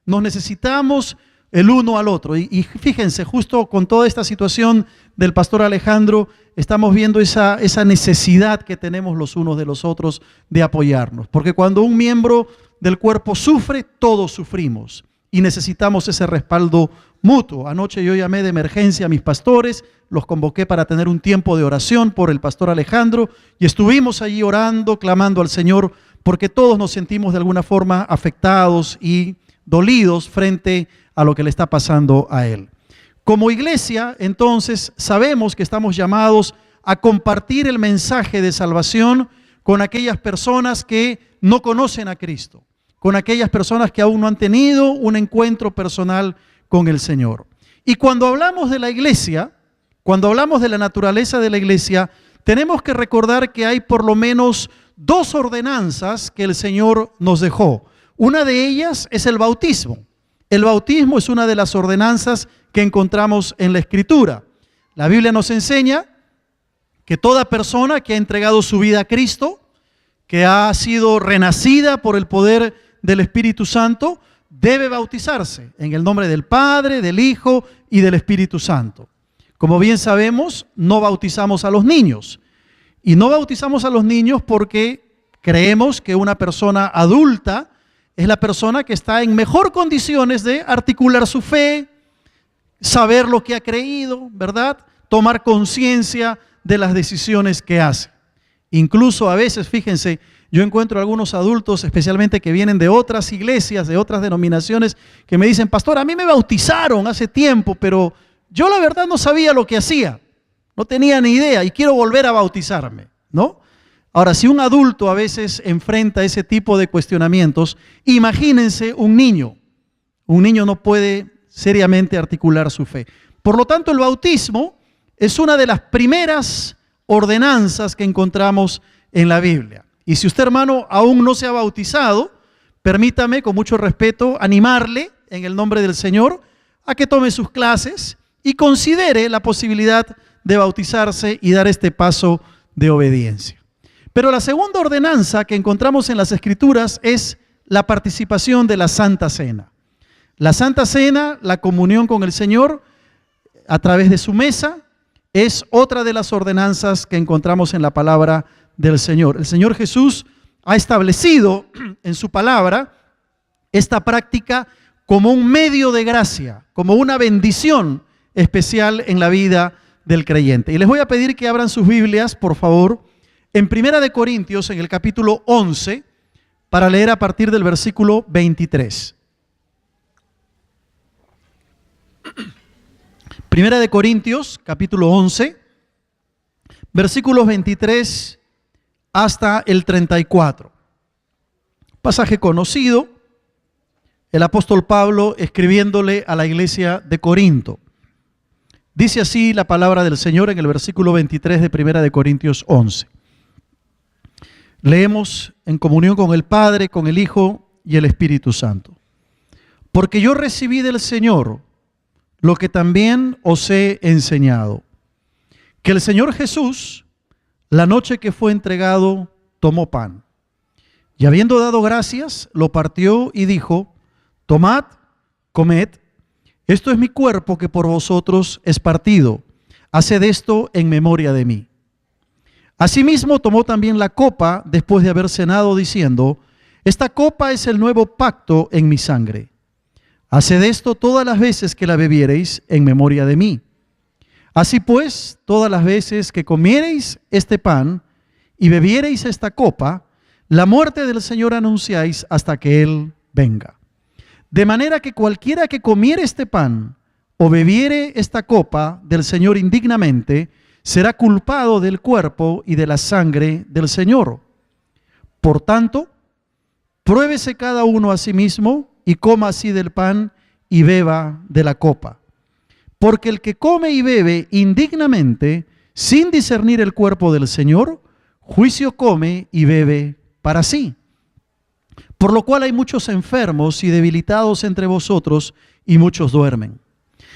Nos necesitamos el uno al otro. Y fíjense, justo con toda esta situación del pastor Alejandro, estamos viendo esa necesidad que tenemos los unos de los otros de apoyarnos. Porque cuando un miembro del cuerpo sufre, todos sufrimos. Y necesitamos ese respaldo mutuo. Anoche yo llamé de emergencia a mis pastores, los convoqué para tener un tiempo de oración por el pastor Alejandro y estuvimos allí orando, clamando al Señor, porque todos nos sentimos de alguna forma afectados y dolidos frente a lo que le está pasando a él. Como iglesia, entonces, sabemos que estamos llamados a compartir el mensaje de salvación con aquellas personas que no conocen a Cristo, con aquellas personas que aún no han tenido un encuentro personal con el Señor. Y cuando hablamos de la iglesia, cuando hablamos de la naturaleza de la iglesia, tenemos que recordar que hay por lo menos dos ordenanzas que el Señor nos dejó. Una de ellas es el bautismo. El bautismo es una de las ordenanzas que encontramos en la Escritura. La Biblia nos enseña que toda persona que ha entregado su vida a Cristo, que ha sido renacida por el poder del Espíritu Santo, debe bautizarse en el nombre del Padre, del Hijo y del Espíritu Santo. Como bien sabemos, no bautizamos a los niños. Y no bautizamos a los niños porque creemos que una persona adulta es la persona que está en mejor condiciones de articular su fe, saber lo que ha creído, ¿verdad? Tomar conciencia de las decisiones que hace. Incluso a veces, fíjense, yo encuentro algunos adultos, especialmente que vienen de otras iglesias, de otras denominaciones, que me dicen, pastor, a mí me bautizaron hace tiempo, pero yo la verdad no sabía lo que hacía, no tenía ni idea y quiero volver a bautizarme, ¿no? Ahora, si un adulto a veces enfrenta ese tipo de cuestionamientos, imagínense un niño. Un niño no puede seriamente articular su fe. Por lo tanto, el bautismo es una de las primeras ordenanzas que encontramos en la Biblia. Y si usted, hermano, aún no se ha bautizado, permítame, con mucho respeto, animarle en el nombre del Señor a que tome sus clases y considere la posibilidad de bautizarse y dar este paso de obediencia. Pero la segunda ordenanza que encontramos en las Escrituras es la participación de la Santa Cena. La Santa Cena, la comunión con el Señor a través de su mesa, es otra de las ordenanzas que encontramos en la palabra del Señor. El Señor Jesús ha establecido en su palabra esta práctica como un medio de gracia, como una bendición especial en la vida del creyente. Y les voy a pedir que abran sus Biblias, por favor, en Primera de Corintios, en el capítulo 11, para leer a partir del versículo 23. Primera de Corintios, capítulo 11, versículos 23 hasta el 34. Pasaje conocido, el apóstol Pablo escribiéndole a la iglesia de Corinto. Dice así la palabra del Señor en el versículo 23 de Primera de Corintios 11. Leemos en comunión con el Padre, con el Hijo y el Espíritu Santo. Porque yo recibí del Señor lo que también os he enseñado, que el Señor Jesús, la noche que fue entregado, tomó pan, y habiendo dado gracias, lo partió y dijo, tomad, comed, esto es mi cuerpo que por vosotros es partido, haced esto en memoria de mí. Asimismo tomó también la copa después de haber cenado, diciendo, esta copa es el nuevo pacto en mi sangre. Haced esto todas las veces que la bebiereis en memoria de mí. Así pues, todas las veces que comiereis este pan y bebiereis esta copa, la muerte del Señor anunciáis hasta que Él venga. De manera que cualquiera que comiere este pan o bebiere esta copa del Señor indignamente, será culpado del cuerpo y de la sangre del Señor. Por tanto, pruébese cada uno a sí mismo y coma así del pan y beba de la copa. Porque el que come y bebe indignamente, sin discernir el cuerpo del Señor, juicio come y bebe para sí. Por lo cual hay muchos enfermos y debilitados entre vosotros, y muchos duermen.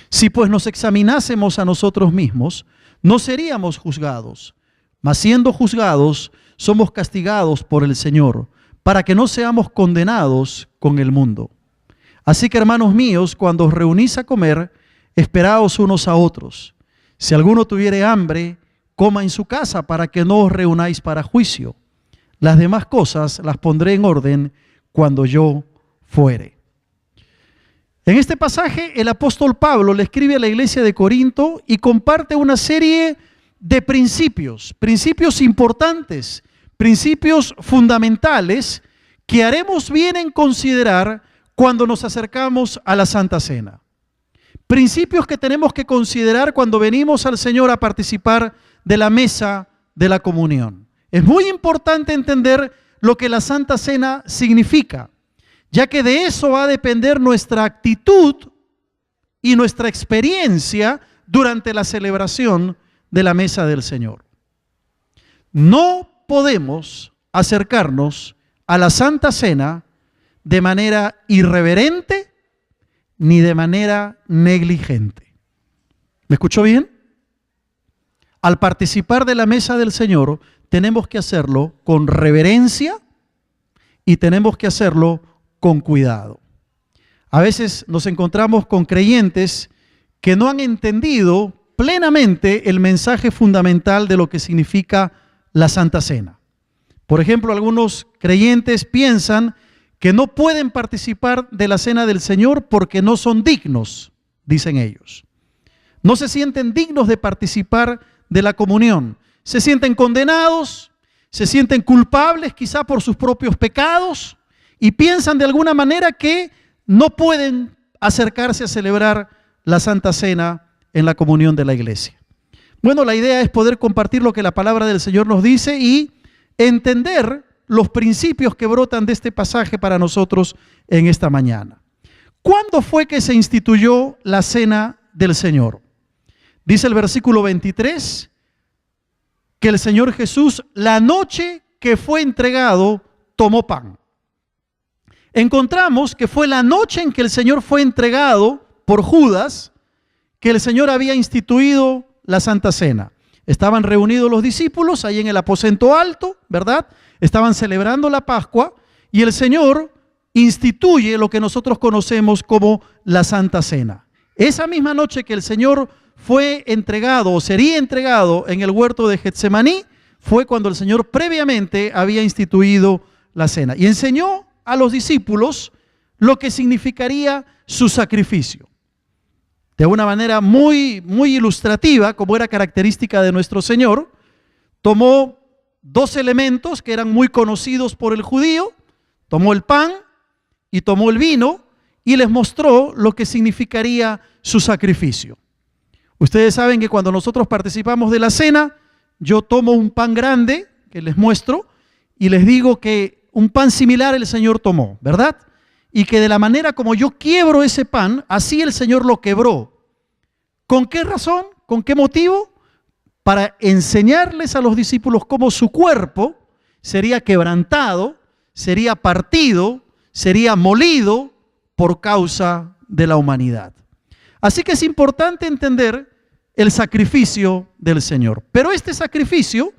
Si pues nos examinásemos a nosotros mismos, no seríamos juzgados, mas siendo juzgados, somos castigados por el Señor, para que no seamos condenados con el mundo. Así que, hermanos míos, cuando os reunís a comer, esperaos unos a otros. Si alguno tuviere hambre, coma en su casa, para que no os reunáis para juicio. Las demás cosas las pondré en orden cuando yo fuere. En este pasaje, el apóstol Pablo le escribe a la iglesia de Corinto y comparte una serie de principios importantes, principios fundamentales que haremos bien en considerar cuando nos acercamos a la Santa Cena. Principios que tenemos que considerar cuando venimos al Señor a participar de la mesa de la comunión. Es muy importante entender lo que la Santa Cena significa, ya que de eso va a depender nuestra actitud y nuestra experiencia durante la celebración de la mesa del Señor. No podemos acercarnos a la Santa Cena de manera irreverente ni de manera negligente. ¿Me escuchó bien? Al participar de la mesa del Señor, tenemos que hacerlo con reverencia y tenemos que hacerlo con cuidado. A veces nos encontramos con creyentes que no han entendido plenamente el mensaje fundamental de lo que significa la Santa Cena. Por ejemplo, algunos creyentes piensan que no pueden participar de la cena del Señor porque no son dignos, dicen ellos. No se sienten dignos de participar de la comunión. Se sienten condenados, se sienten culpables quizá por sus propios pecados y piensan de alguna manera que no pueden acercarse a celebrar la Santa Cena en la comunión de la iglesia. Bueno, la idea es poder compartir lo que la palabra del Señor nos dice y entender los principios que brotan de este pasaje para nosotros en esta mañana. ¿Cuándo fue que se instituyó la cena del Señor? Dice el versículo 23 que el Señor Jesús, la noche que fue entregado, tomó pan. Encontramos que fue la noche en que el Señor fue entregado por Judas que el Señor había instituido la Santa Cena. Estaban reunidos los discípulos ahí en el aposento alto, ¿verdad? Estaban celebrando la Pascua y el Señor instituye lo que nosotros conocemos como la Santa Cena. Esa misma noche que el Señor fue entregado o sería entregado en el huerto de Getsemaní, fue cuando el Señor previamente había instituido la cena y enseñó a los discípulos lo que significaría su sacrificio. De una manera muy ilustrativa, como era característica de nuestro Señor, tomó dos elementos que eran muy conocidos por el judío, tomó el pan y tomó el vino y les mostró lo que significaría su sacrificio. Ustedes saben que cuando nosotros participamos de la cena, yo tomo un pan grande que les muestro y les digo que un pan similar el Señor tomó, ¿verdad? Y que de la manera como yo quiebro ese pan, así el Señor lo quebró. ¿Con qué razón? ¿Con qué motivo? Para enseñarles a los discípulos cómo su cuerpo sería quebrantado, sería partido, sería molido por causa de la humanidad. Así que es importante entender el sacrificio del Señor. Pero este sacrificio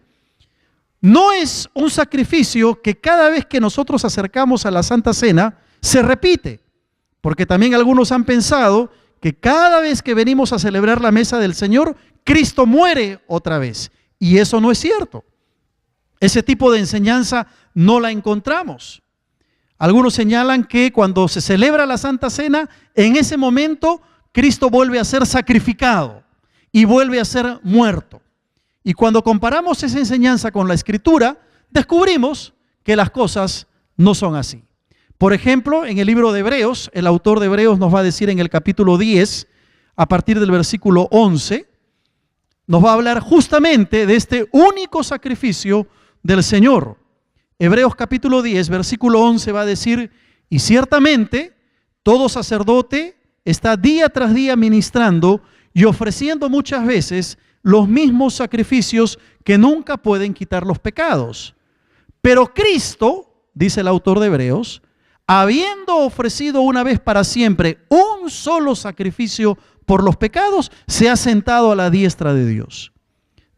no es un sacrificio que cada vez que nosotros acercamos a la Santa Cena se repite. Porque también algunos han pensado que cada vez que venimos a celebrar la mesa del Señor, Cristo muere otra vez. Y eso no es cierto. Ese tipo de enseñanza no la encontramos. Algunos señalan que cuando se celebra la Santa Cena, en ese momento Cristo vuelve a ser sacrificado y vuelve a ser muerto. Y cuando comparamos esa enseñanza con la Escritura, descubrimos que las cosas no son así. Por ejemplo, en el libro de Hebreos, el autor de Hebreos nos va a decir en el capítulo 10, a partir del versículo 11, nos va a hablar justamente de este único sacrificio del Señor. Hebreos capítulo 10, versículo 11 va a decir, y ciertamente todo sacerdote está día tras día ministrando y ofreciendo muchas veces los mismos sacrificios que nunca pueden quitar los pecados. Pero Cristo, dice el autor de Hebreos, habiendo ofrecido una vez para siempre un solo sacrificio por los pecados, se ha sentado a la diestra de Dios.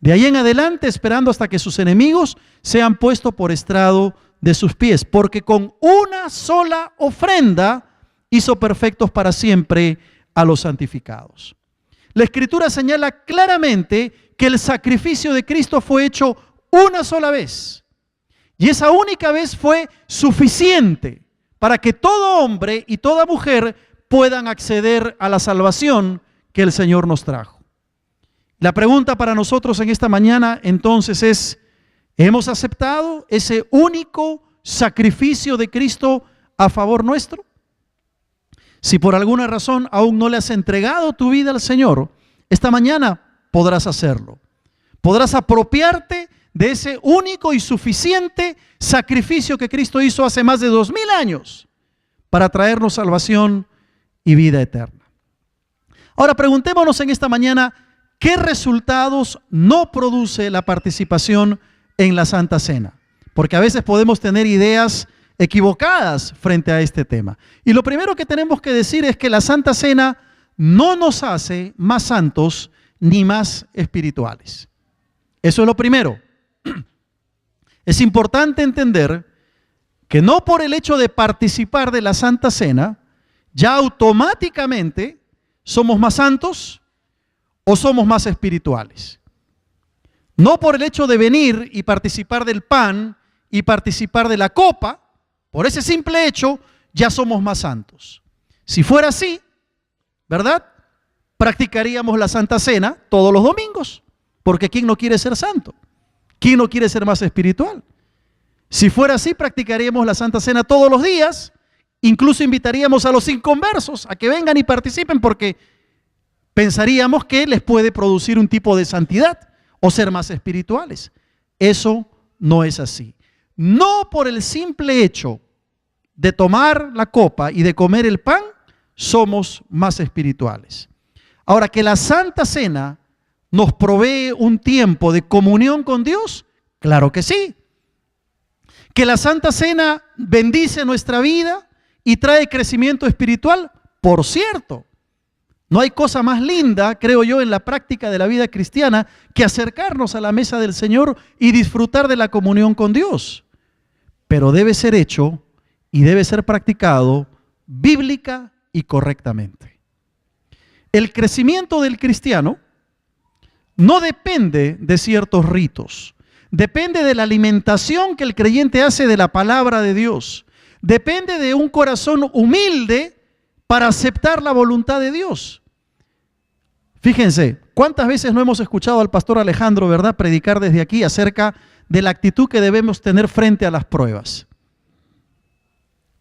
De ahí en adelante, esperando hasta que sus enemigos sean puestos por estrado de sus pies, porque con una sola ofrenda hizo perfectos para siempre a los santificados. La Escritura señala claramente que el sacrificio de Cristo fue hecho una sola vez. Y esa única vez fue suficiente para que todo hombre y toda mujer puedan acceder a la salvación que el Señor nos trajo. La pregunta para nosotros en esta mañana entonces es, ¿hemos aceptado ese único sacrificio de Cristo a favor nuestro? Si por alguna razón aún no le has entregado tu vida al Señor, esta mañana podrás hacerlo. Podrás apropiarte de ese único y suficiente sacrificio que Cristo hizo hace más de 2000 años para traernos salvación y vida eterna. Ahora preguntémonos en esta mañana, ¿qué resultados no produce la participación en la Santa Cena? Porque a veces podemos tener ideas equivocadas frente a este tema. Y lo primero que tenemos que decir es que la Santa Cena no nos hace más santos ni más espirituales. Eso es lo primero. Es importante entender que no por el hecho de participar de la Santa Cena, ya automáticamente somos más santos o somos más espirituales. No por el hecho de venir y participar del pan y participar de la copa, por ese simple hecho ya somos más santos. Si fuera así, ¿verdad? Practicaríamos la Santa Cena todos los domingos, porque ¿quién no quiere ser santo? ¿Quién no quiere ser más espiritual? Si fuera así, practicaríamos la Santa Cena todos los días, incluso invitaríamos a los inconversos a que vengan y participen porque pensaríamos que les puede producir un tipo de santidad o ser más espirituales. Eso no es así. No por el simple hecho de tomar la copa y de comer el pan, somos más espirituales. Ahora, que la Santa Cena nos provee un tiempo de comunión con Dios, claro que sí. Que la Santa Cena bendice nuestra vida y trae crecimiento espiritual, por cierto. No hay cosa más linda, creo yo, en la práctica de la vida cristiana que acercarnos a la mesa del Señor y disfrutar de la comunión con Dios. Pero debe ser hecho y debe ser practicado bíblica y correctamente. El crecimiento del cristiano no depende de ciertos ritos, depende de la alimentación que el creyente hace de la palabra de Dios, depende de un corazón humilde para aceptar la voluntad de Dios. Fíjense, ¿cuántas veces no hemos escuchado al pastor Alejandro, verdad, predicar desde aquí acerca de la actitud que debemos tener frente a las pruebas?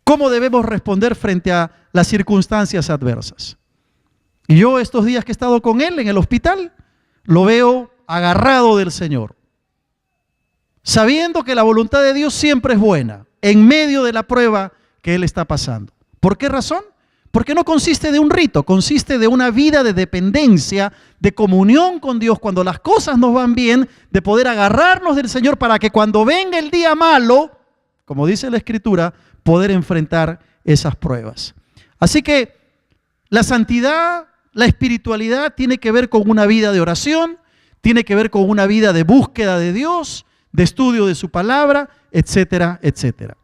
¿Cómo debemos responder frente a las circunstancias adversas? Y yo estos días que he estado con él en el hospital, lo veo agarrado del Señor, sabiendo que la voluntad de Dios siempre es buena, en medio de la prueba que él está pasando. ¿Por qué razón? Porque no consiste de un rito, consiste de una vida de dependencia, de comunión con Dios, cuando las cosas nos van bien, de poder agarrarnos del Señor para que cuando venga el día malo, como dice la Escritura, poder enfrentar esas pruebas. Así que la santidad, la espiritualidad tiene que ver con una vida de oración, tiene que ver con una vida de búsqueda de Dios, de estudio de su palabra, etcétera, etcétera.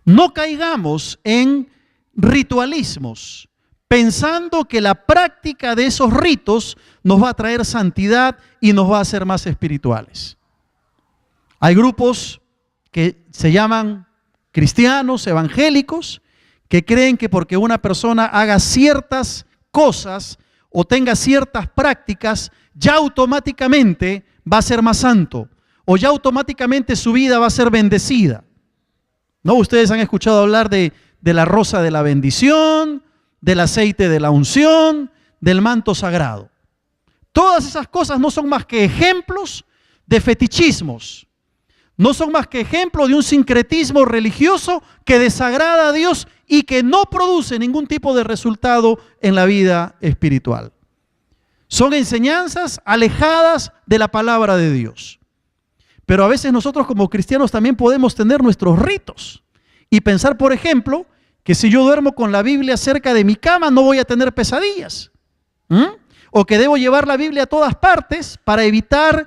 No caigamos en ritualismos, pensando que la práctica de esos ritos nos va a traer santidad y nos va a hacer más espirituales. Hay grupos que se llaman cristianos, evangélicos, que creen que porque una persona haga ciertas cosas o tenga ciertas prácticas, ya automáticamente va a ser más santo, o ya automáticamente su vida va a ser bendecida. ¿No? Ustedes han escuchado hablar de la rosa de la bendición, del aceite de la unción, del manto sagrado. Todas esas cosas no son más que ejemplos de fetichismos. No son más que ejemplos de un sincretismo religioso que desagrada a Dios y que no produce ningún tipo de resultado en la vida espiritual. Son enseñanzas alejadas de la palabra de Dios. Pero a veces nosotros como cristianos también podemos tener nuestros ritos y pensar, por ejemplo, que si yo duermo con la Biblia cerca de mi cama no voy a tener pesadillas. O que debo llevar la Biblia a todas partes para evitar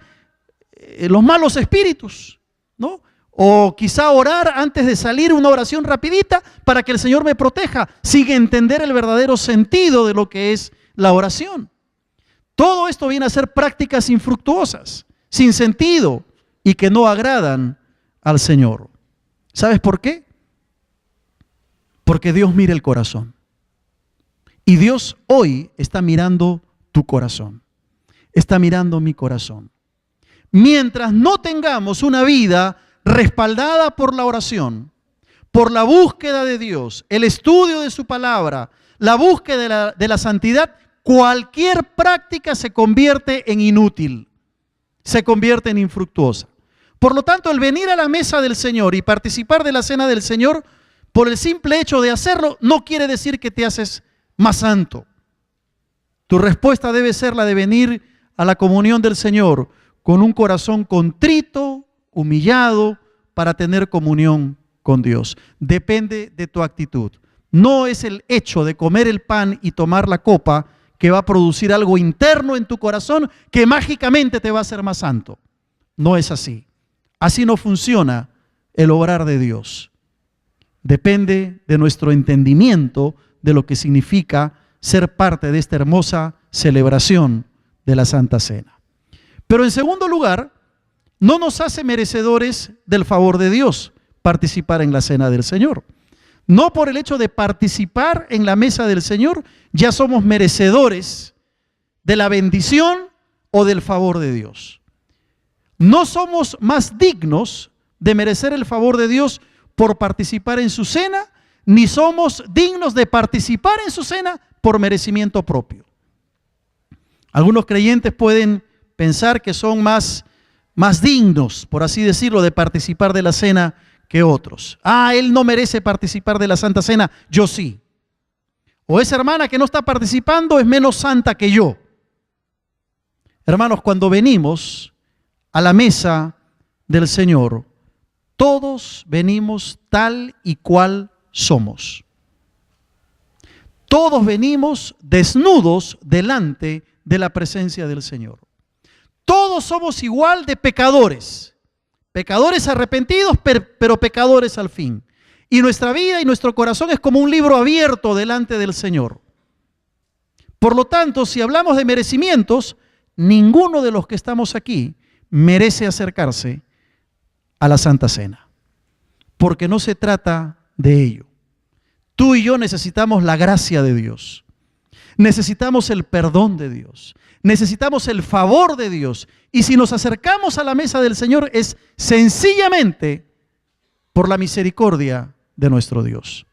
los malos espíritus, ¿no? O quizá orar antes de salir, una oración rapidita para que el Señor me proteja, sin entender el verdadero sentido de lo que es la oración. Todo esto viene a ser prácticas infructuosas, sin sentido y que no agradan al Señor. ¿Sabes por qué? Porque Dios mira el corazón. Y Dios hoy está mirando tu corazón. Está mirando mi corazón. Mientras no tengamos una vida respaldada por la oración, por la búsqueda de Dios, el estudio de su palabra, la búsqueda de la santidad, cualquier práctica se convierte en inútil, se convierte en infructuosa. Por lo tanto, el venir a la mesa del Señor y participar de la cena del Señor, por el simple hecho de hacerlo, no quiere decir que te haces más santo. Tu respuesta debe ser la de venir a la comunión del Señor con un corazón contrito, humillado, para tener comunión con Dios. Depende de tu actitud. No es el hecho de comer el pan y tomar la copa que va a producir algo interno en tu corazón que mágicamente te va a hacer más santo. No es así. Así no funciona el obrar de Dios. Depende de nuestro entendimiento de lo que significa ser parte de esta hermosa celebración de la Santa Cena. Pero en segundo lugar, no nos hace merecedores del favor de Dios participar en la cena del Señor. No por el hecho de participar en la mesa del Señor, ya somos merecedores de la bendición o del favor de Dios. No somos más dignos de merecer el favor de Dios por participar en su cena, ni somos dignos de participar en su cena por merecimiento propio. Algunos creyentes pueden pensar que son más dignos, por así decirlo, de participar de la cena que otros. Él no merece participar de la Santa Cena, yo sí. O esa hermana que no está participando es menos santa que yo. Hermanos, cuando venimos a la mesa del Señor, todos venimos tal y cual somos. Todos venimos desnudos delante de la presencia del Señor. Todos somos igual de pecadores, pecadores arrepentidos, pero pecadores al fin. Y nuestra vida y nuestro corazón es como un libro abierto delante del Señor. Por lo tanto, si hablamos de merecimientos, ninguno de los que estamos aquí merece acercarse a la Santa Cena, porque no se trata de ello. Tú y yo necesitamos la gracia de Dios, necesitamos el perdón de Dios, necesitamos el favor de Dios, y si nos acercamos a la mesa del Señor es sencillamente por la misericordia de nuestro Dios.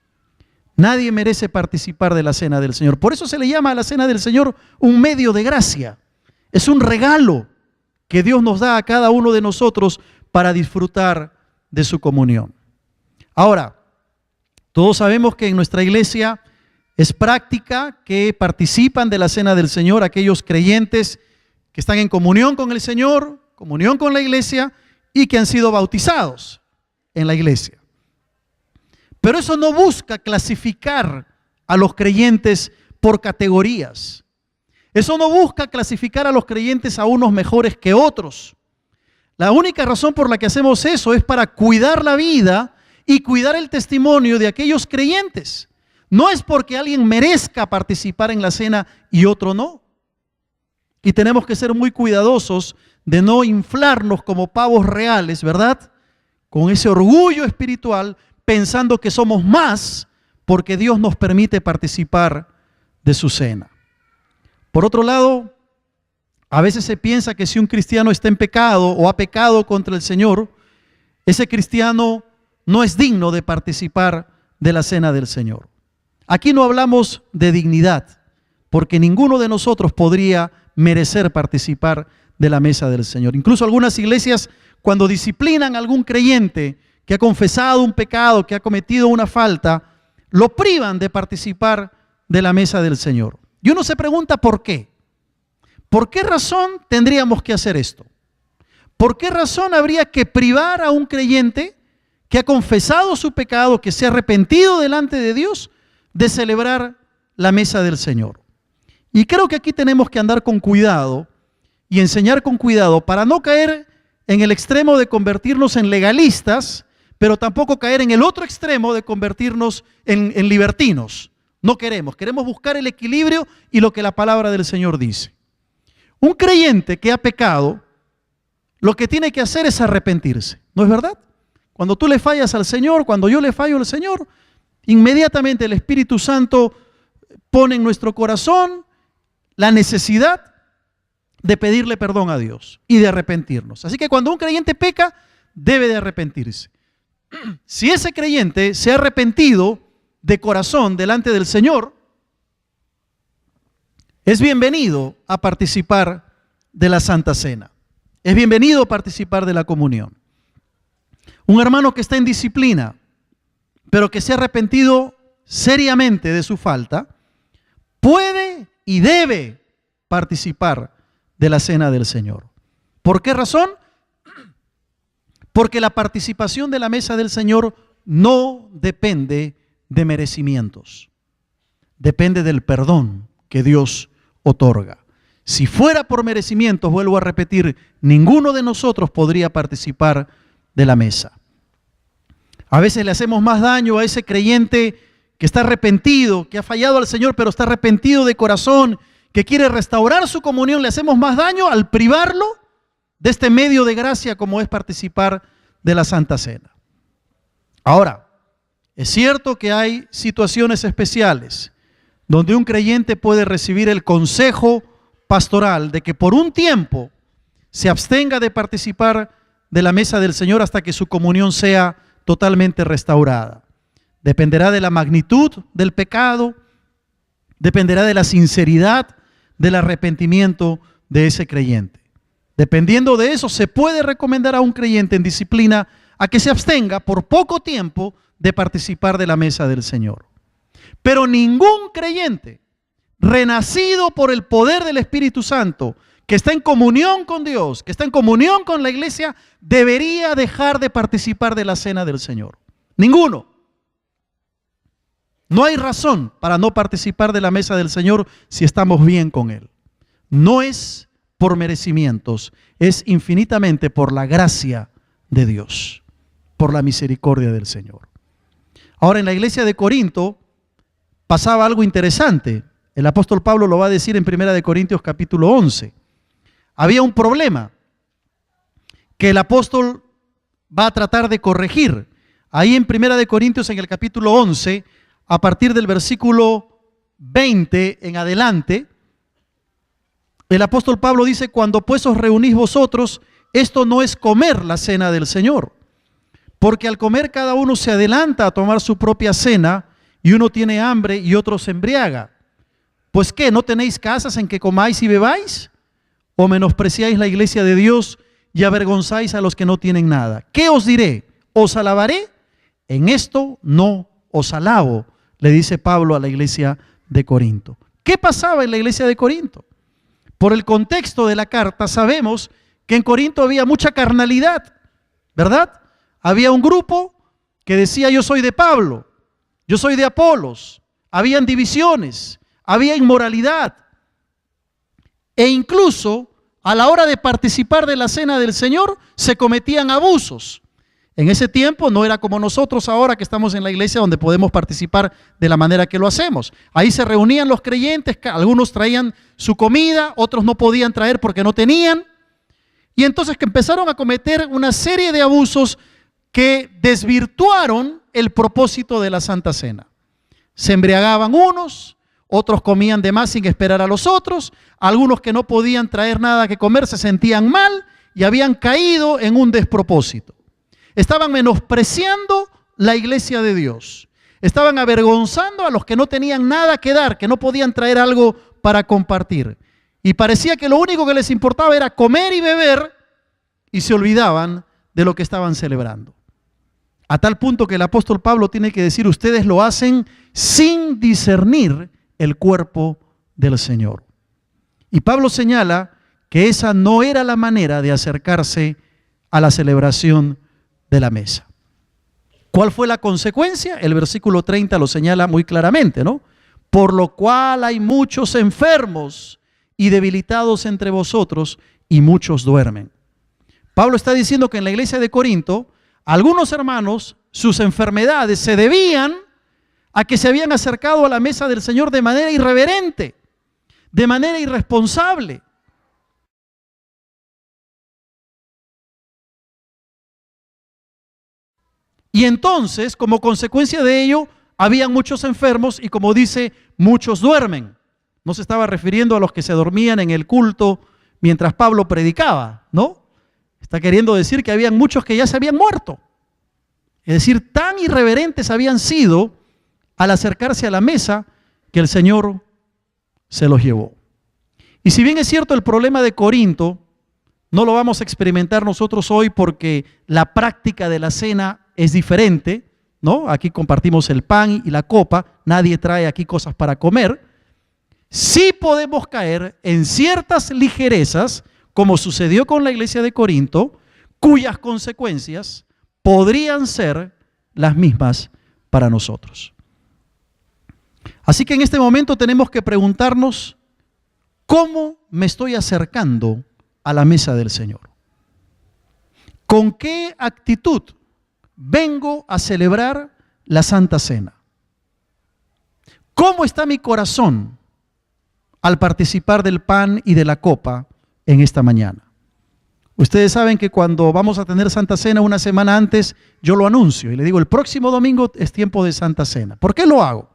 Nadie merece participar de la cena del Señor. Por eso se le llama a la cena del Señor un medio de gracia. Es un regalo que Dios nos da a cada uno de nosotros para disfrutar de su comunión. Ahora, todos sabemos que en nuestra iglesia es práctica que participan de la cena del Señor aquellos creyentes que están en comunión con el Señor, comunión con la iglesia y que han sido bautizados en la iglesia. Pero eso no busca clasificar a los creyentes por categorías. Eso no busca clasificar a los creyentes a unos mejores que otros. La única razón por la que hacemos eso es para cuidar la vida y cuidar el testimonio de aquellos creyentes. No es porque alguien merezca participar en la cena y otro no. Y tenemos que ser muy cuidadosos de no inflarnos como pavos reales, ¿verdad? Con ese orgullo espiritual, pensando que somos más porque Dios nos permite participar de su cena. Por otro lado, a veces se piensa que si un cristiano está en pecado o ha pecado contra el Señor, ese cristiano no es digno de participar de la cena del Señor. Aquí no hablamos de dignidad, porque ninguno de nosotros podría merecer participar de la mesa del Señor. Incluso algunas iglesias, cuando disciplinan a algún creyente que ha confesado un pecado, que ha cometido una falta, lo privan de participar de la mesa del Señor. Y uno se pregunta ¿por qué? ¿Por qué razón tendríamos que hacer esto? ¿Por qué razón habría que privar a un creyente que ha confesado su pecado, que se ha arrepentido delante de Dios, de celebrar la mesa del Señor? Y creo que aquí tenemos que andar con cuidado y enseñar con cuidado para no caer en el extremo de convertirnos en legalistas pero tampoco caer en el otro extremo de convertirnos en libertinos. No queremos buscar el equilibrio y lo que la palabra del Señor dice. Un creyente que ha pecado, lo que tiene que hacer es arrepentirse, ¿no es verdad? Cuando tú le fallas al Señor, cuando yo le fallo al Señor, inmediatamente el Espíritu Santo pone en nuestro corazón la necesidad de pedirle perdón a Dios y de arrepentirnos. Así que cuando un creyente peca, debe de arrepentirse. Si ese creyente se ha arrepentido de corazón delante del Señor, es bienvenido a participar de la Santa Cena. Es bienvenido a participar de la comunión. Un hermano que está en disciplina, pero que se ha arrepentido seriamente de su falta, puede y debe participar de la cena del Señor. ¿Por qué razón? Porque la participación de la mesa del Señor no depende de merecimientos, depende del perdón que Dios otorga. Si fuera por merecimientos, vuelvo a repetir, ninguno de nosotros podría participar de la mesa. A veces le hacemos más daño a ese creyente que está arrepentido, que ha fallado al Señor, pero está arrepentido de corazón, que quiere restaurar su comunión. Le hacemos más daño al privarlo de este medio de gracia como es participar de la Santa Cena. Ahora, es cierto que hay situaciones especiales donde un creyente puede recibir el consejo pastoral de que por un tiempo se abstenga de participar de la mesa del Señor hasta que su comunión sea totalmente restaurada. Dependerá de la magnitud del pecado, dependerá de la sinceridad del arrepentimiento de ese creyente. Dependiendo de eso, se puede recomendar a un creyente en disciplina a que se abstenga por poco tiempo de participar de la mesa del Señor. Pero ningún creyente renacido por el poder del Espíritu Santo, que está en comunión con Dios, que está en comunión con la iglesia, debería dejar de participar de la cena del Señor. Ninguno. No hay razón para no participar de la mesa del Señor si estamos bien con Él. No es por merecimientos, es infinitamente por la gracia de Dios, por la misericordia del Señor. Ahora, en la iglesia de Corinto pasaba algo interesante. El apóstol Pablo lo va a decir en 1 Corintios capítulo 11. Había un problema que el apóstol va a tratar de corregir. Ahí en 1 Corintios, en el capítulo 11, a partir del versículo 20 en adelante, el apóstol Pablo dice: cuando pues os reunís vosotros, esto no es comer la cena del Señor, porque al comer cada uno se adelanta a tomar su propia cena, y uno tiene hambre y otro se embriaga. Pues ¿qué? ¿No tenéis casas en que comáis y bebáis? ¿O menospreciáis la iglesia de Dios y avergonzáis a los que no tienen nada? ¿Qué os diré? ¿Os alabaré? En esto no os alabo, le dice Pablo a la iglesia de Corinto. ¿Qué pasaba en la iglesia de Corinto? Por el contexto de la carta sabemos que en Corinto había mucha carnalidad, ¿verdad? Había un grupo que decía: yo soy de Pablo, yo soy de Apolos. Habían divisiones, había inmoralidad. E incluso a la hora de participar de la cena del Señor se cometían abusos. En ese tiempo no era como nosotros ahora que estamos en la iglesia, donde podemos participar de la manera que lo hacemos. Ahí se reunían los creyentes, algunos traían su comida, otros no podían traer porque no tenían. Y entonces que empezaron a cometer una serie de abusos que desvirtuaron el propósito de la Santa Cena. Se embriagaban unos, otros comían de más sin esperar a los otros, algunos que no podían traer nada que comer se sentían mal y habían caído en un despropósito. Estaban menospreciando la iglesia de Dios. Estaban avergonzando a los que no tenían nada que dar, que no podían traer algo para compartir. Y parecía que lo único que les importaba era comer y beber, y se olvidaban de lo que estaban celebrando. A tal punto que el apóstol Pablo tiene que decir: ustedes lo hacen sin discernir el cuerpo del Señor. Y Pablo señala que esa no era la manera de acercarse a la celebración de la mesa. ¿Cuál fue la consecuencia? El versículo 30 lo señala muy claramente, ¿no? Por lo cual hay muchos enfermos y debilitados entre vosotros, y muchos duermen. Pablo está diciendo que en la iglesia de Corinto algunos hermanos, sus enfermedades se debían a que se habían acercado a la mesa del Señor de manera irreverente, de manera irresponsable. Y entonces, como consecuencia de ello, habían muchos enfermos y, como dice, muchos duermen. No se estaba refiriendo a los que se dormían en el culto mientras Pablo predicaba, ¿no? Está queriendo decir que habían muchos que ya se habían muerto. Es decir, tan irreverentes habían sido al acercarse a la mesa que el Señor se los llevó. Y si bien es cierto el problema de Corinto, no lo vamos a experimentar nosotros hoy porque la práctica de la cena es diferente, ¿no? Aquí compartimos el pan y la copa, nadie trae aquí cosas para comer. Sí podemos caer en ciertas ligerezas, como sucedió con la iglesia de Corinto, cuyas consecuencias podrían ser las mismas para nosotros. Así que en este momento tenemos que preguntarnos, ¿cómo me estoy acercando a la mesa del Señor? ¿Con qué actitud vengo a celebrar la Santa Cena? ¿Cómo está mi corazón al participar del pan y de la copa en esta mañana? Ustedes saben que cuando vamos a tener Santa Cena una semana antes, yo lo anuncio y le digo, el próximo domingo es tiempo de Santa Cena. ¿Por qué lo hago?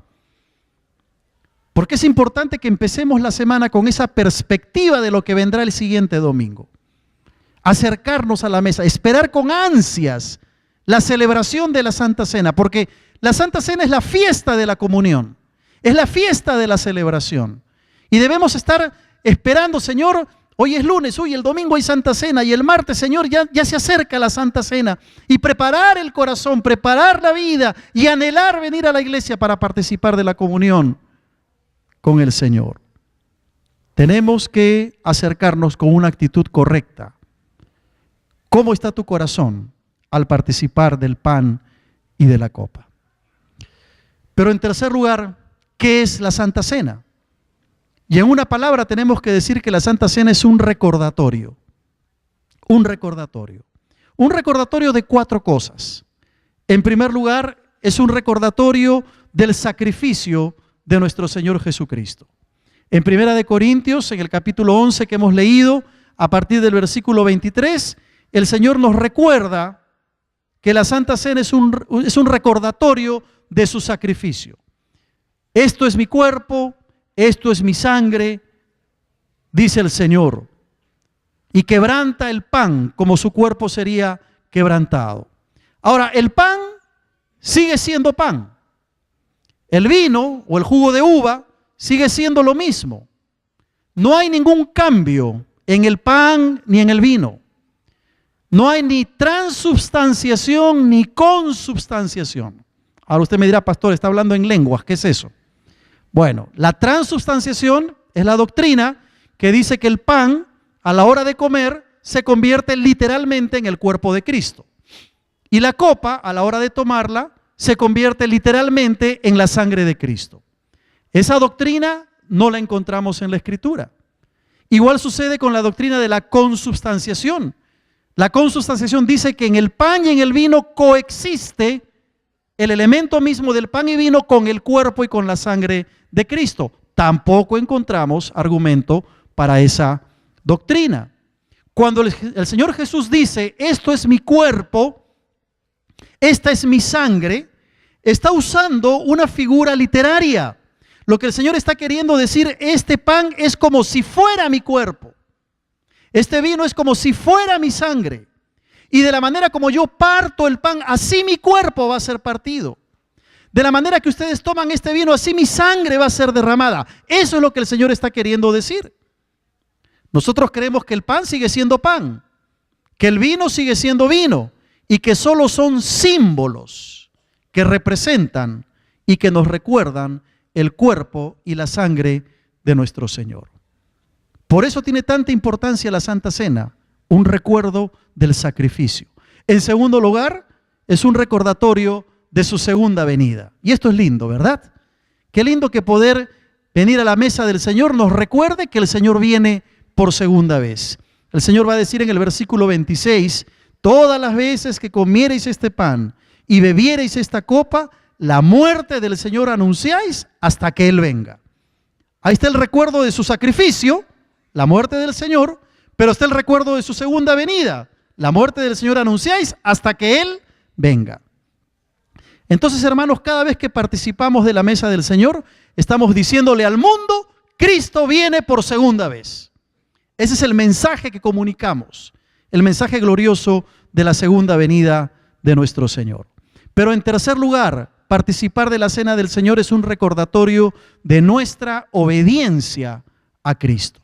Porque es importante que empecemos la semana con esa perspectiva de lo que vendrá el siguiente domingo. Acercarnos a la mesa, esperar con ansias la celebración de la Santa Cena, porque la Santa Cena es la fiesta de la comunión, es la fiesta de la celebración. Y debemos estar esperando, Señor, hoy es lunes, hoy el domingo hay Santa Cena y el martes, Señor, ya se acerca la Santa Cena. Y preparar el corazón, preparar la vida y anhelar venir a la iglesia para participar de la comunión con el Señor. Tenemos que acercarnos con una actitud correcta. ¿Cómo está tu corazón al participar del pan y de la copa? Pero en tercer lugar, ¿qué es la Santa Cena? Y en una palabra tenemos que decir que la Santa Cena es un recordatorio. Un recordatorio. Un recordatorio de 4 cosas. En primer lugar, es un recordatorio del sacrificio de nuestro Señor Jesucristo. En 1 Corintios, en el capítulo 11 que hemos leído, a partir del versículo 23, el Señor nos recuerda que la Santa Cena es un recordatorio de su sacrificio. Esto es mi cuerpo, esto es mi sangre, dice el Señor, y quebranta el pan como su cuerpo sería quebrantado. Ahora, el pan sigue siendo pan. El vino o el jugo de uva sigue siendo lo mismo. No hay ningún cambio en el pan ni en el vino. No hay ni transubstanciación ni consubstanciación. Ahora usted me dirá, pastor, está hablando en lenguas, ¿qué es eso? Bueno, la transubstanciación es la doctrina que dice que el pan, a la hora de comer, se convierte literalmente en el cuerpo de Cristo. Y la copa, a la hora de tomarla, se convierte literalmente en la sangre de Cristo. Esa doctrina no la encontramos en la Escritura. Igual sucede con la doctrina de la consubstanciación. La consubstanciación dice que en el pan y en el vino coexiste el elemento mismo del pan y vino con el cuerpo y con la sangre de Cristo. Tampoco encontramos argumento para esa doctrina. Cuando el Señor Jesús dice, esto es mi cuerpo, esta es mi sangre, está usando una figura literaria. Lo que el Señor está queriendo decir, este pan es como si fuera mi cuerpo. Este vino es como si fuera mi sangre. Y de la manera como yo parto el pan, así mi cuerpo va a ser partido. De la manera que ustedes toman este vino, así mi sangre va a ser derramada. Eso es lo que el Señor está queriendo decir. Nosotros creemos que el pan sigue siendo pan, que el vino sigue siendo vino y que solo son símbolos que representan y que nos recuerdan el cuerpo y la sangre de nuestro Señor. Por eso tiene tanta importancia la Santa Cena, un recuerdo del sacrificio. En segundo lugar, es un recordatorio de su segunda venida. Y esto es lindo, ¿verdad? Qué lindo que poder venir a la mesa del Señor nos recuerde que el Señor viene por segunda vez. El Señor va a decir en el versículo 26, todas las veces que comiereis este pan y bebiereis esta copa, la muerte del Señor anunciáis hasta que Él venga. Ahí está el recuerdo de su sacrificio, la muerte del Señor, pero está el recuerdo de su segunda venida. La muerte del Señor anunciáis hasta que Él venga. Entonces, hermanos, cada vez que participamos de la mesa del Señor, estamos diciéndole al mundo, Cristo viene por segunda vez. Ese es el mensaje que comunicamos, el mensaje glorioso de la segunda venida de nuestro Señor. Pero en tercer lugar, participar de la cena del Señor es un recordatorio de nuestra obediencia a Cristo.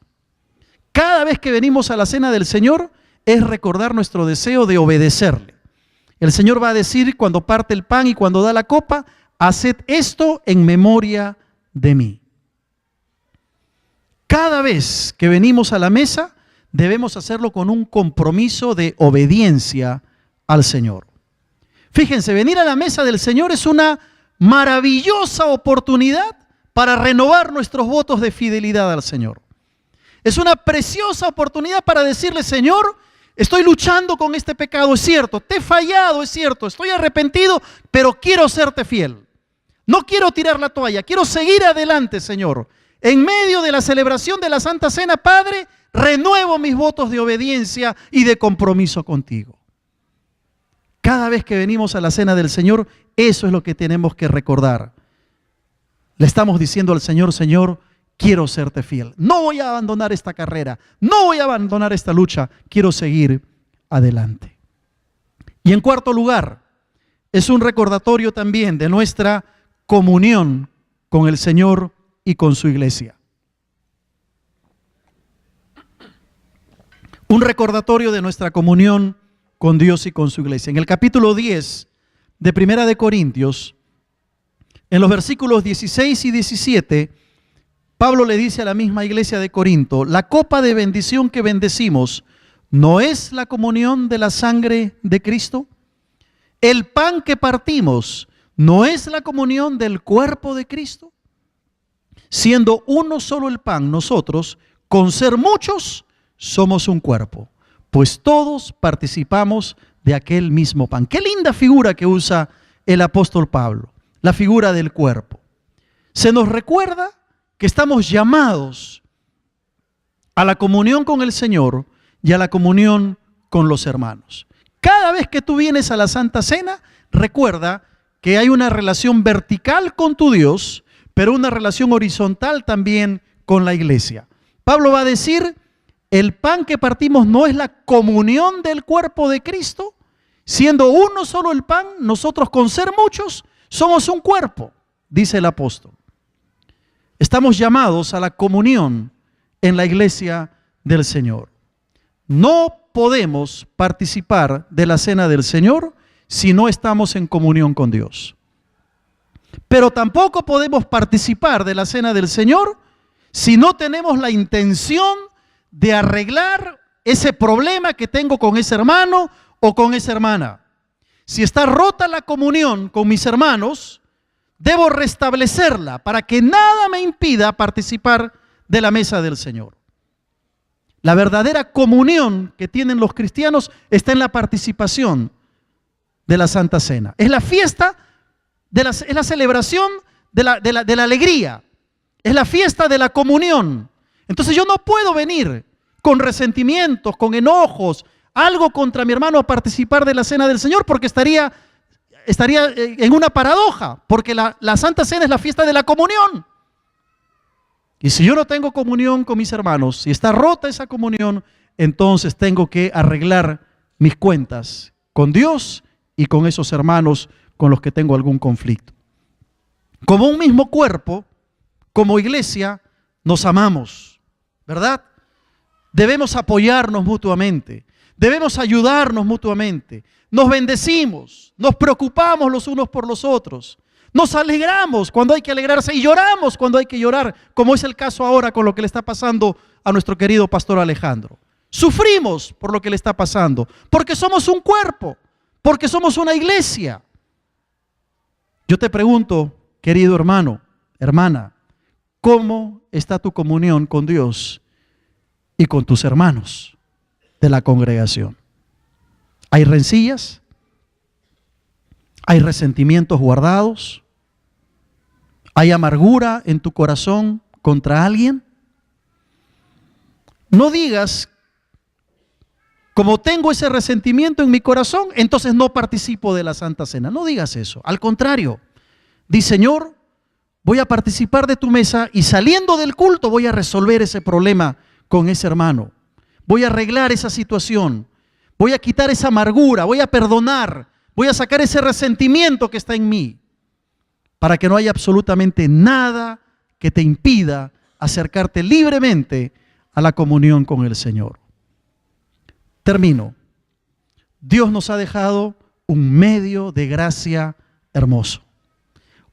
Cada vez que venimos a la cena del Señor es recordar nuestro deseo de obedecerle. El Señor va a decir cuando parte el pan y cuando da la copa, haced esto en memoria de mí. Cada vez que venimos a la mesa, debemos hacerlo con un compromiso de obediencia al Señor. Fíjense, venir a la mesa del Señor es una maravillosa oportunidad para renovar nuestros votos de fidelidad al Señor. Es una preciosa oportunidad para decirle, Señor, estoy luchando con este pecado, es cierto, te he fallado, es cierto, estoy arrepentido, pero quiero serte fiel. No quiero tirar la toalla, quiero seguir adelante, Señor. En medio de la celebración de la Santa Cena, Padre, renuevo mis votos de obediencia y de compromiso contigo. Cada vez que venimos a la cena del Señor, eso es lo que tenemos que recordar. Le estamos diciendo al Señor, Señor, quiero serte fiel. No voy a abandonar esta carrera, no voy a abandonar esta lucha, quiero seguir adelante. Y en cuarto lugar, es un recordatorio también de nuestra comunión con el Señor y con su iglesia. Un recordatorio de nuestra comunión con Dios y con su iglesia. En el capítulo 10 de Primera de Corintios, en los versículos 16 y 17, Pablo le dice a la misma iglesia de Corinto, la copa de bendición que bendecimos, ¿no es la comunión de la sangre de Cristo? El pan que partimos, ¿no es la comunión del cuerpo de Cristo? Siendo uno solo el pan, nosotros, con ser muchos, somos un cuerpo, pues todos participamos de aquel mismo pan. Qué linda figura que usa el apóstol Pablo, la figura del cuerpo. Se nos recuerda que estamos llamados a la comunión con el Señor y a la comunión con los hermanos. Cada vez que tú vienes a la Santa Cena, recuerda que hay una relación vertical con tu Dios, pero una relación horizontal también con la iglesia. Pablo va a decir, el pan que partimos no es la comunión del cuerpo de Cristo, siendo uno solo el pan, nosotros con ser muchos somos un cuerpo, dice el apóstol. Estamos llamados a la comunión en la iglesia del Señor. No podemos participar de la cena del Señor si no estamos en comunión con Dios. Pero tampoco podemos participar de la cena del Señor si no tenemos la intención de arreglar ese problema que tengo con ese hermano o con esa hermana. Si está rota la comunión con mis hermanos, debo restablecerla para que nada me impida participar de la mesa del Señor. La verdadera comunión que tienen los cristianos está en la participación de la Santa Cena. Es la fiesta, es la celebración de la alegría. Es la fiesta de la comunión. Entonces yo no puedo venir con resentimientos, con enojos, algo contra mi hermano a participar de la cena del Señor, porque estaría en una paradoja, porque la Santa Cena es la fiesta de la comunión. Y si yo no tengo comunión con mis hermanos, si está rota esa comunión, entonces tengo que arreglar mis cuentas con Dios y con esos hermanos con los que tengo algún conflicto. Como un mismo cuerpo, como iglesia, nos amamos, ¿verdad? Debemos apoyarnos mutuamente, debemos ayudarnos mutuamente, nos bendecimos, nos preocupamos los unos por los otros, nos alegramos cuando hay que alegrarse y lloramos cuando hay que llorar, como es el caso ahora con lo que le está pasando a nuestro querido pastor Alejandro. Sufrimos por lo que le está pasando, porque somos un cuerpo, porque somos una iglesia. Yo te pregunto, querido hermano, hermana, ¿cómo está tu comunión con Dios y con tus hermanos de la congregación? ¿Hay rencillas? ¿Hay resentimientos guardados? ¿Hay amargura en tu corazón contra alguien? No digas, como tengo ese resentimiento en mi corazón, entonces no participo de la Santa Cena. No digas eso. Al contrario, di, Señor, voy a participar de tu mesa y saliendo del culto voy a resolver ese problema con ese hermano. Voy a arreglar esa situación. Voy a quitar esa amargura. Voy a perdonar. Voy a sacar ese resentimiento que está en mí, para que no haya absolutamente nada que te impida acercarte libremente a la comunión con el Señor. Termino. Dios nos ha dejado un medio de gracia hermoso,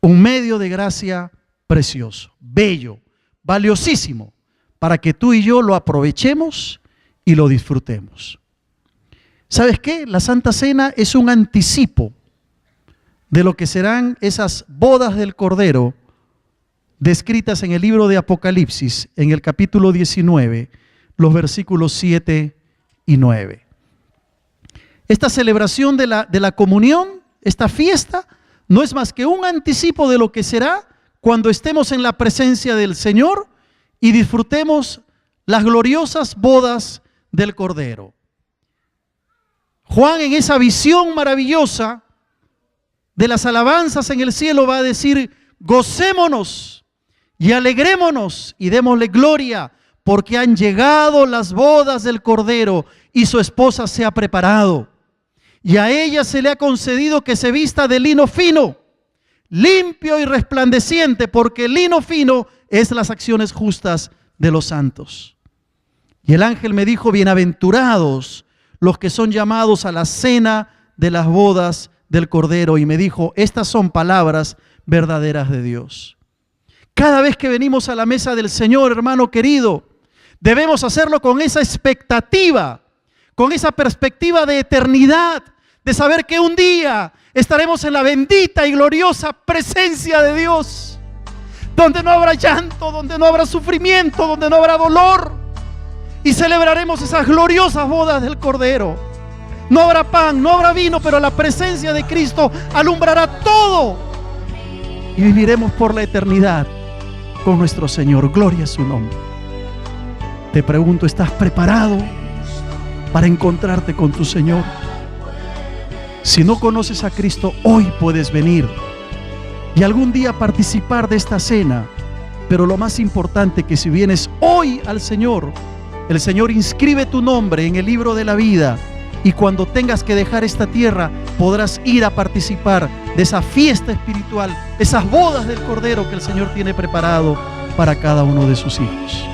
un medio de gracia precioso, bello, valiosísimo, para que tú y yo lo aprovechemos y lo disfrutemos. ¿Sabes qué? La Santa Cena es un anticipo de lo que serán esas bodas del Cordero descritas en el libro de Apocalipsis, en el capítulo 19, los versículos 7 y 9. Esta celebración de la comunión, esta fiesta, no es más que un anticipo de lo que será cuando estemos en la presencia del Señor y disfrutemos las gloriosas bodas del Cordero. Juan, en esa visión maravillosa de las alabanzas en el cielo, va a decir: gocémonos y alegrémonos y démosle gloria, porque han llegado las bodas del Cordero y su esposa se ha preparado. Y a ella se le ha concedido que se vista de lino fino, limpio y resplandeciente, porque el lino fino es las acciones justas de los santos. Y el ángel me dijo: bienaventurados los que son llamados a la cena de las bodas del Cordero. Y me dijo: estas son palabras verdaderas de Dios. Cada vez que venimos a la mesa del Señor, hermano querido, debemos hacerlo con esa expectativa, con esa perspectiva de eternidad, de saber que un día estaremos en la bendita y gloriosa presencia de Dios, donde no habrá llanto, donde no habrá sufrimiento, donde no habrá dolor, y celebraremos esas gloriosas bodas del Cordero. No habrá pan, no habrá vino, pero la presencia de Cristo alumbrará todo y viviremos por la eternidad con nuestro Señor. Gloria a su nombre. Te pregunto, ¿estás preparado para encontrarte con tu Señor? Si no conoces a Cristo, hoy puedes venir y algún día participar de esta cena. Pero lo más importante, que si vienes hoy al Señor, el Señor inscribe tu nombre en el libro de la vida, y cuando tengas que dejar esta tierra podrás ir a participar de esa fiesta espiritual, esas bodas del Cordero que el Señor tiene preparado para cada uno de sus hijos.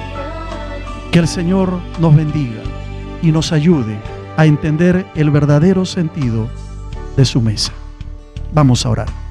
Que el Señor nos bendiga y nos ayude a entender el verdadero sentido de su mesa. Vamos a orar.